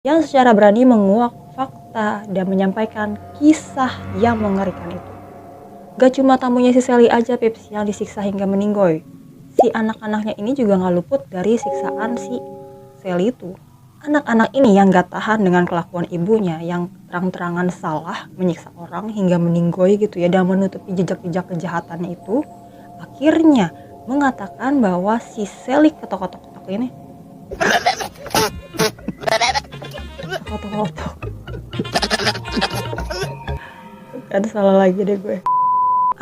yang secara berani menguak fakta dan menyampaikan kisah yang mengerikan itu. Gak cuma tamunya si Sally aja Pips yang disiksa hingga meninggoy. Si anak-anaknya ini juga gak luput dari siksaan si Sally itu. Anak-anak ini yang gak tahan dengan kelakuan ibunya yang terang-terangan salah menyiksa orang hingga meninggoy gitu ya, dan menutupi jejak-jejak kejahatannya itu, akhirnya mengatakan bahwa si Sally ketok-ketok ini ketok-ketok kan salah lagi deh gue.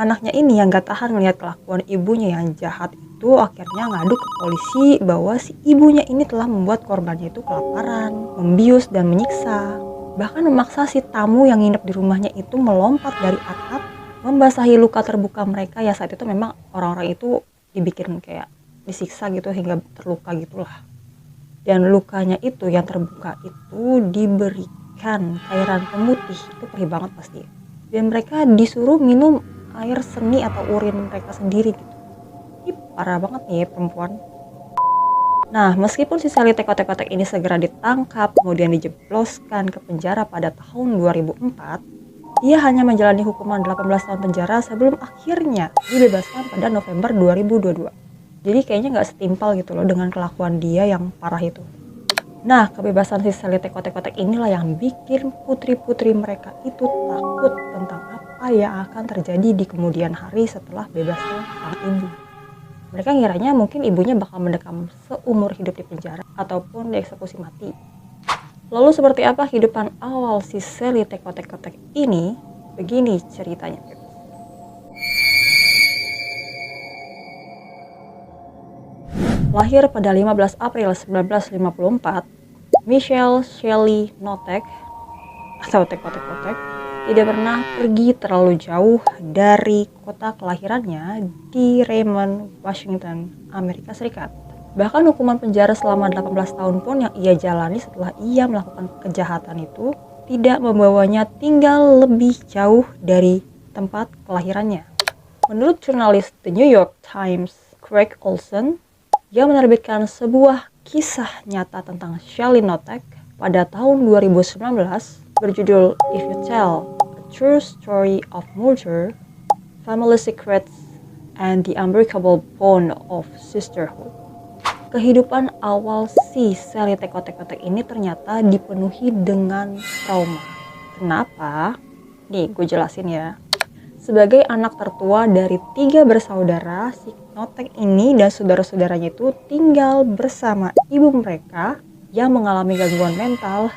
Anaknya ini yang gak tahan melihat kelakuan ibunya yang jahat itu akhirnya ngadu ke polisi bahwa si ibunya ini telah membuat korbannya itu kelaparan, membius dan menyiksa. Bahkan memaksa si tamu yang nginep di rumahnya itu melompat dari atap, membasahi luka terbuka mereka ya saat itu memang orang-orang itu dibikin kayak disiksa gitu hingga terluka gitulah. Dan lukanya itu yang terbuka itu diberikan cairan pemutih, itu perih banget pasti. Dan mereka disuruh minum air seni atau urin mereka sendiri gitu. Ih, parah banget nih ya perempuan. Nah, meskipun si Sally Tekotek-Kotek ini segera ditangkap kemudian dijebloskan ke penjara pada tahun 2004, ia hanya menjalani hukuman 18 tahun penjara sebelum akhirnya dibebaskan pada November 2022. Jadi kayaknya nggak setimpal gitu loh dengan kelakuan dia yang parah itu. Nah, kebebasan si Sally Tekotek-Kotek inilah yang bikin putri-putri mereka itu takut tentang apa yang akan terjadi di kemudian hari setelah bebasnya sang ibu. Mereka ngiranya mungkin ibunya bakal mendekam seumur hidup di penjara ataupun dieksekusi mati. Lalu seperti apa kehidupan awal si Sally Tekotek-Kotek ini? Begini ceritanya. Lahir pada 15 April 1954, Michelle Shelley Notek atau Tekotek-Kotek tidak pernah pergi terlalu jauh dari kota kelahirannya di Raymond, Washington, Amerika Serikat. Bahkan hukuman penjara selama 18 tahun pun yang ia jalani setelah ia melakukan kejahatan itu tidak membawanya tinggal lebih jauh dari tempat kelahirannya. Menurut jurnalis The New York Times, Craig Olson, yang menerbitkan sebuah kisah nyata tentang Shelley Notek pada tahun 2019 berjudul If You Tell a True Story of Murder, Family Secrets, and the Unbreakable Bond of Sisterhood. Kehidupan awal si Sally Tekotek-Kotek ini ternyata dipenuhi dengan trauma. Kenapa? Nih gue jelasin ya. Sebagai anak tertua dari 3 bersaudara, si Notek ini dan saudara-saudaranya itu tinggal bersama ibu mereka yang mengalami gangguan mental